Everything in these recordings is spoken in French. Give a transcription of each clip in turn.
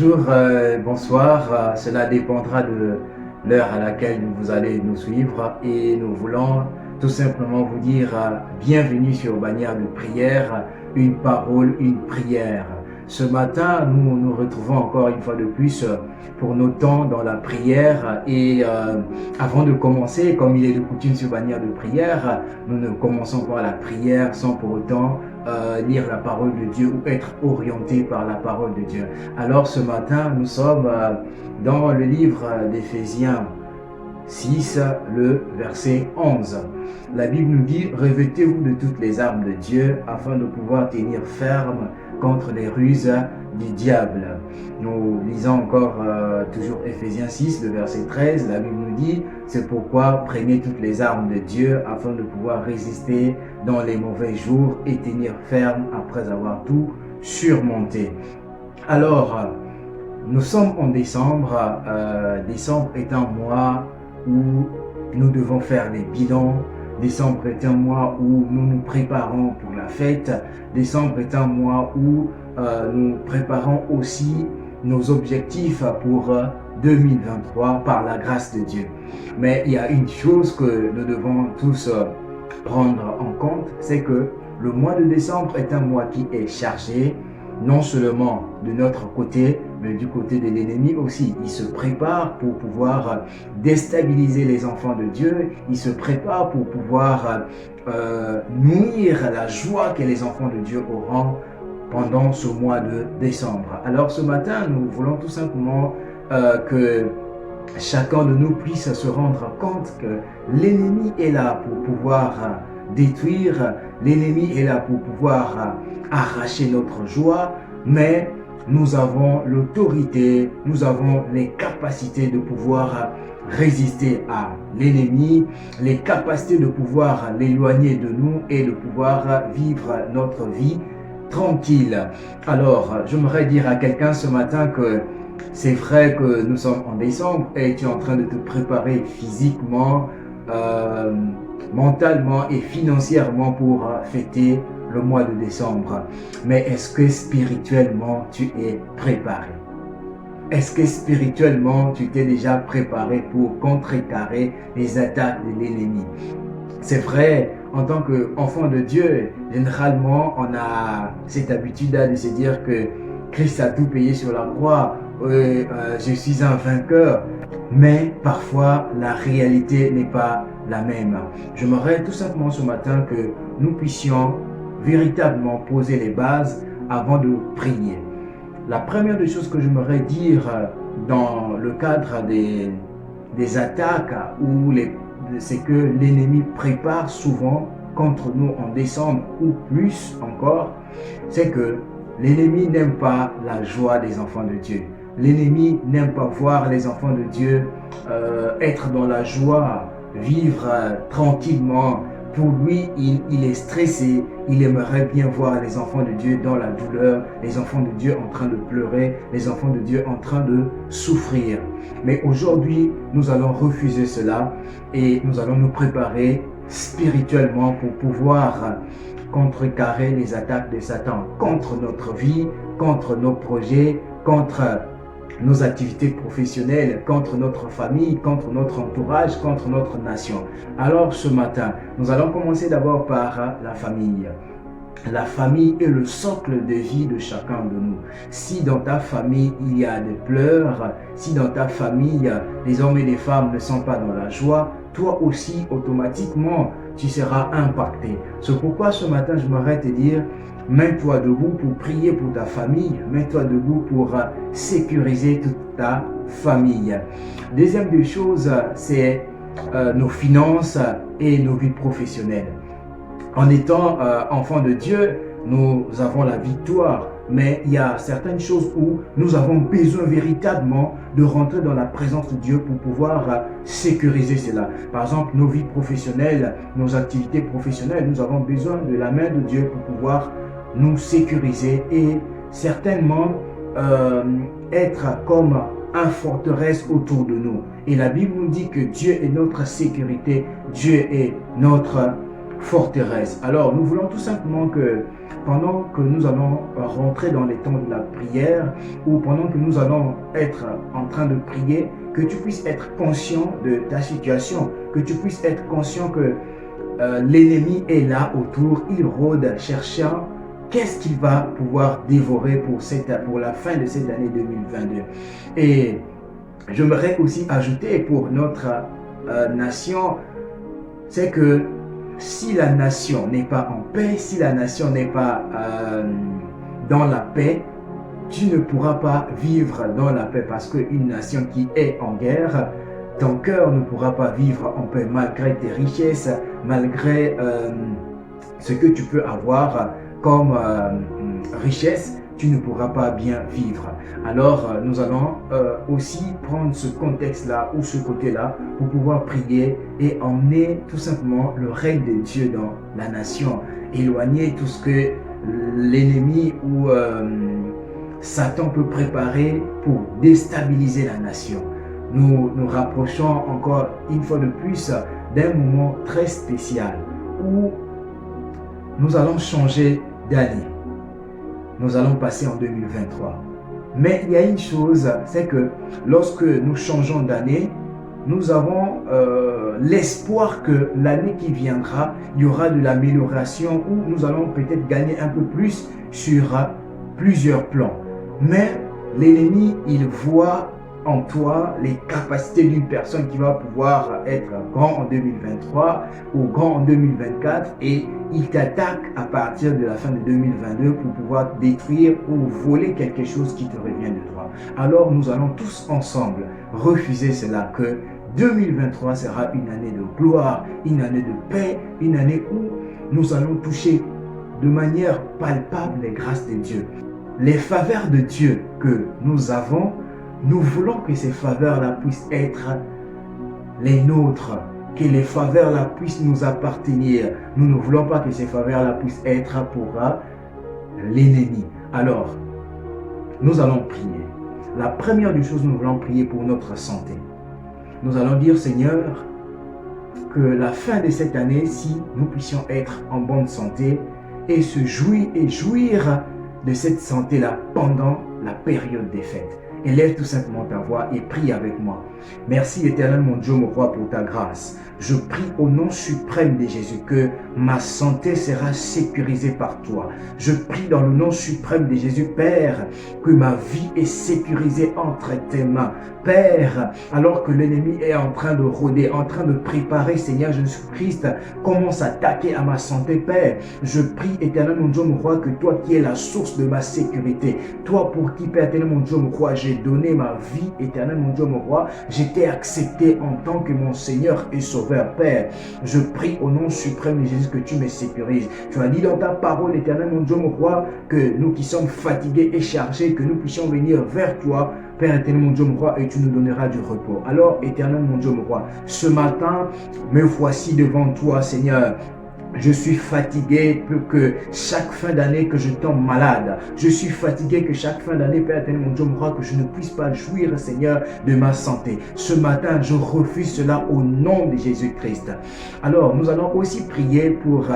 Bonjour, bonsoir, cela dépendra de l'heure à laquelle vous allez nous suivre et nous voulons tout simplement vous dire bienvenue sur Bannière de prière, une parole, une prière. Ce matin, nous nous retrouvons encore une fois de plus pour nos temps dans la prière et avant de commencer, comme il est de coutume sur Bannière de prière, nous ne commençons pas la prière sans pour autant lire la parole de Dieu ou être orienté par la parole de Dieu. Alors ce matin, nous sommes dans le livre d'Éphésiens 6, le verset 11. La Bible nous dit « Revêtez-vous de toutes les armes de Dieu afin de pouvoir tenir ferme contre les ruses du diable. » Nous lisons encore toujours Éphésiens 6, le verset 13. La Bible nous dit « C'est pourquoi prenez toutes les armes de Dieu afin de pouvoir résister dans les mauvais jours et tenir ferme après avoir tout surmonté. » Alors, nous sommes en décembre. Décembre est un mois où nous devons faire des bilans. Décembre est un mois où nous nous préparons pour la fête. Décembre est un mois où nous préparons aussi nos objectifs pour 2023 par la grâce de Dieu. Mais il y a une chose que nous devons tous prendre en compte, c'est que le mois de décembre est un mois qui est chargé, non seulement de notre côté, mais du côté de l'ennemi aussi. Il se prépare pour pouvoir déstabiliser les enfants de Dieu. Il se prépare pour pouvoir nuire la joie que les enfants de Dieu auront pendant ce mois de décembre. Alors ce matin, nous voulons tout simplement que chacun de nous puisse se rendre compte que l'ennemi est là pour pouvoir détruire, l'ennemi est là pour pouvoir arracher notre joie, mais nous avons l'autorité, nous avons les capacités de pouvoir résister à l'ennemi, les capacités de pouvoir l'éloigner de nous et de pouvoir vivre notre vie tranquille. Alors, j'aimerais dire à quelqu'un ce matin que c'est vrai que nous sommes en décembre et tu es en train de te préparer physiquement, mentalement et financièrement pour fêter le mois de décembre. Mais est-ce que spirituellement tu es préparé? Est-ce que spirituellement tu t'es déjà préparé pour contrecarrer les attaques de l'ennemi? C'est vrai, en tant qu'enfant de Dieu, généralement on a cette habitude de se dire que Christ a tout payé sur la croix, je suis un vainqueur, mais parfois la réalité n'est pas la même. J'aimerais tout simplement ce matin que nous puissions véritablement poser les bases avant de prier. La première des choses que j'aimerais dire dans le cadre des attaques c'est que l'ennemi prépare souvent contre nous en décembre ou plus encore, c'est que l'ennemi n'aime pas la joie des enfants de Dieu. L'ennemi n'aime pas voir les enfants de Dieu être dans la joie, vivre tranquillement. Pour lui, il est stressé, il aimerait bien voir les enfants de Dieu dans la douleur, les enfants de Dieu en train de pleurer, les enfants de Dieu en train de souffrir. Mais aujourd'hui, nous allons refuser cela et nous allons nous préparer spirituellement pour pouvoir contrecarrer les attaques de Satan contre notre vie, contre nos projets, contre nos activités professionnelles, contre notre famille, contre notre entourage, contre notre nation. Alors ce matin, nous allons commencer d'abord par la famille. La famille est le socle de vie de chacun de nous. Si dans ta famille il y a des pleurs, si dans ta famille les hommes et les femmes ne sont pas dans la joie, toi aussi automatiquement tu seras impacté. C'est pourquoi ce matin je m'arrête te dire, mets-toi debout pour prier pour ta famille, mets-toi debout pour sécuriser toute ta famille. Deuxième des choses, c'est nos finances et nos vies professionnelles. En étant enfants de Dieu, nous avons la victoire, mais il y a certaines choses où nous avons besoin véritablement de rentrer dans la présence de Dieu pour pouvoir sécuriser cela. Par exemple, nos vies professionnelles, nos activités professionnelles, nous avons besoin de la main de Dieu pour pouvoir nous sécuriser et certainement être comme une forteresse autour de nous. Et la Bible nous dit que Dieu est notre sécurité, Dieu est notre forteresse. Alors, nous voulons tout simplement que pendant que nous allons rentrer dans les temps de la prière ou pendant que nous allons être en train de prier, que tu puisses être conscient de ta situation, que tu puisses être conscient que l'ennemi est là autour, il rôde cherchant qu'est-ce qu'il va pouvoir dévorer pour la fin de cette année 2022. Et j'aimerais aussi ajouter pour notre nation, c'est que si la nation n'est pas en paix, si la nation n'est pas dans la paix, tu ne pourras pas vivre dans la paix parce qu'une nation qui est en guerre, ton cœur ne pourra pas vivre en paix malgré tes richesses, malgré ce que tu peux avoir comme richesse, tu ne pourras pas bien vivre. Alors, nous allons aussi prendre ce contexte-là ou ce côté-là pour pouvoir prier et emmener tout simplement le règne de Dieu dans la nation. Éloigner tout ce que l'ennemi ou Satan peut préparer pour déstabiliser la nation. Nous nous rapprochons encore une fois de plus d'un moment très spécial où nous allons changer d'année. Nous allons passer en 2023. Mais il y a une chose, c'est que lorsque nous changeons d'année, nous avons l'espoir que l'année qui viendra, il y aura de l'amélioration où nous allons peut-être gagner un peu plus sur plusieurs plans. Mais l'ennemi, il voit en toi les capacités d'une personne qui va pouvoir être grand en 2023 ou grand en 2024 et il t'attaque à partir de la fin de 2022 pour pouvoir détruire ou voler quelque chose qui te revient de toi. Alors nous allons tous ensemble refuser cela, que 2023 sera une année de gloire, une année de paix, une année où nous allons toucher de manière palpable les grâces de Dieu. Les faveurs de Dieu que nous avons, nous voulons que ces faveurs-là puissent être les nôtres, que les faveurs-là puissent nous appartenir. Nous ne voulons pas que ces faveurs-là puissent être pour l'ennemi. Alors, nous allons prier. La première des choses, nous voulons prier pour notre santé. Nous allons dire, Seigneur, que la fin de cette année, si nous puissions être en bonne santé et se jouir de cette santé-là pendant la période des fêtes. Élève tout simplement ta voix et prie avec moi. Merci éternel mon Dieu, mon roi, pour ta grâce. Je prie au nom suprême de Jésus que ma santé sera sécurisée par toi. Je prie dans le nom suprême de Jésus, Père, que ma vie est sécurisée entre tes mains. Père, alors que l'ennemi est en train de rôder, en train de préparer, Seigneur Jésus-Christ, comment s'attaquer à ma santé, Père. Je prie, éternel mon Dieu, mon roi, que toi qui es la source de ma sécurité, toi pour qui, Père, éternel mon Dieu, mon roi, j'ai donné ma vie, éternel mon Dieu, mon roi, j'étais accepté en tant que mon Seigneur et Sauveur, Père. Je prie au nom suprême de Jésus que tu me sécurises. Tu as dit dans ta parole, éternel mon Dieu, mon roi, que nous qui sommes fatigués et chargés, que nous puissions venir vers toi, Père éternel mon Dieu, mon roi, et tu nous donneras du repos. Alors, éternel mon Dieu, mon roi, ce matin, me voici devant toi, Seigneur. Je suis fatigué que chaque fin d'année que je tombe malade. Je suis fatigué que chaque fin d'année, Père éternel, mon Dieu, mon roi, que je ne puisse pas jouir, Seigneur, de ma santé. Ce matin, je refuse cela au nom de Jésus-Christ. Alors, nous allons aussi prier pour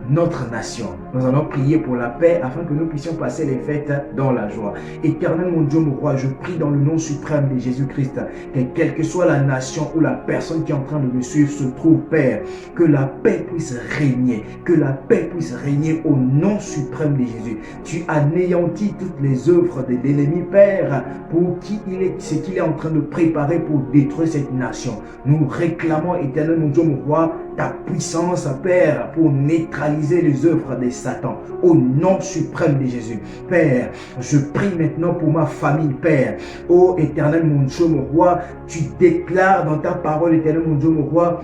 notre nation. Nous allons prier pour la paix afin que nous puissions passer les fêtes dans la joie. Éternel, mon Dieu, mon roi, je prie dans le nom suprême de Jésus-Christ que quelle que soit la nation ou la personne qui est en train de me suivre se trouve, Père, que la paix puisse régner, que la paix puisse régner au nom suprême de Jésus. Tu anéantis toutes les œuvres de l'ennemi, Père, pour qui il est, ce qu'il est en train de préparer pour détruire cette nation. Nous réclamons, éternel mon Dieu, mon roi, ta puissance, Père, pour neutraliser les œuvres de Satan, au nom suprême de Jésus. Père, je prie maintenant pour ma famille, Père. Ô éternel mon Dieu, mon roi, tu déclares dans ta parole, éternel mon Dieu, mon roi,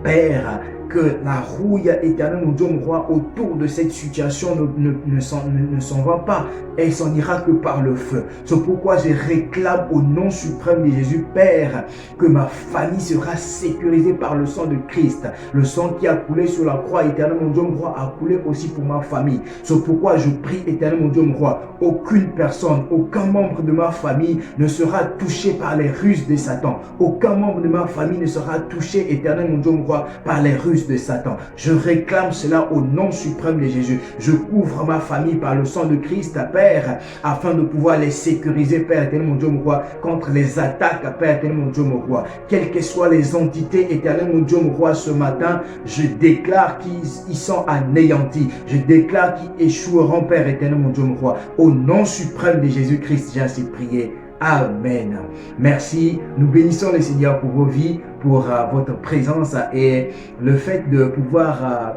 Père, que la rouille éternelle, mon Dieu, mon roi, autour de cette situation ne s'en va pas. Elle s'en ira que par le feu. C'est pourquoi je réclame au nom suprême de Jésus, Père, que ma famille sera sécurisée par le sang de Christ. Le sang qui a coulé sur la croix, éternel, mon Dieu, mon roi, a coulé aussi pour ma famille. C'est pourquoi je prie, éternel, mon Dieu, mon roi, aucune personne, aucun membre de ma famille ne sera touché par les ruses de Satan. Aucun membre de ma famille ne sera touché, éternel, mon Dieu, mon roi, quoi, par les ruses de Satan. Je réclame cela au nom suprême de Jésus. Je couvre ma famille par le sang de Christ, Père, afin de pouvoir les sécuriser, Père éternel, mon Dieu, mon roi, contre les attaques, Père éternel, mon Dieu, mon roi. Quelles que soient les entités, éternel, mon Dieu, mon roi, ce matin, je déclare qu'ils sont anéantis. Je déclare qu'ils échoueront, Père éternel, mon Dieu, mon roi. Au nom suprême de Jésus-Christ, j'ai ainsi prié. Amen. Merci. Nous bénissons le Seigneur pour vos vies, pour votre présence et le fait de pouvoir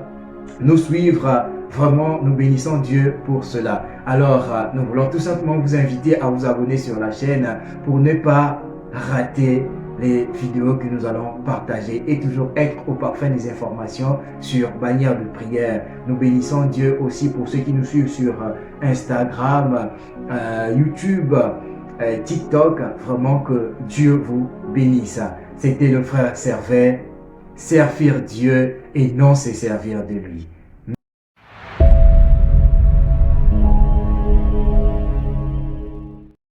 nous suivre. Vraiment, nous bénissons Dieu pour cela. Alors, nous voulons tout simplement vous inviter à vous abonner sur la chaîne pour ne pas rater les vidéos que nous allons partager et toujours être au parfum des informations sur Bannière de prière. Nous bénissons Dieu aussi pour ceux qui nous suivent sur Instagram, YouTube, TikTok. Vraiment que Dieu vous bénisse. C'était le frère Servet. Servir Dieu et non se servir de lui.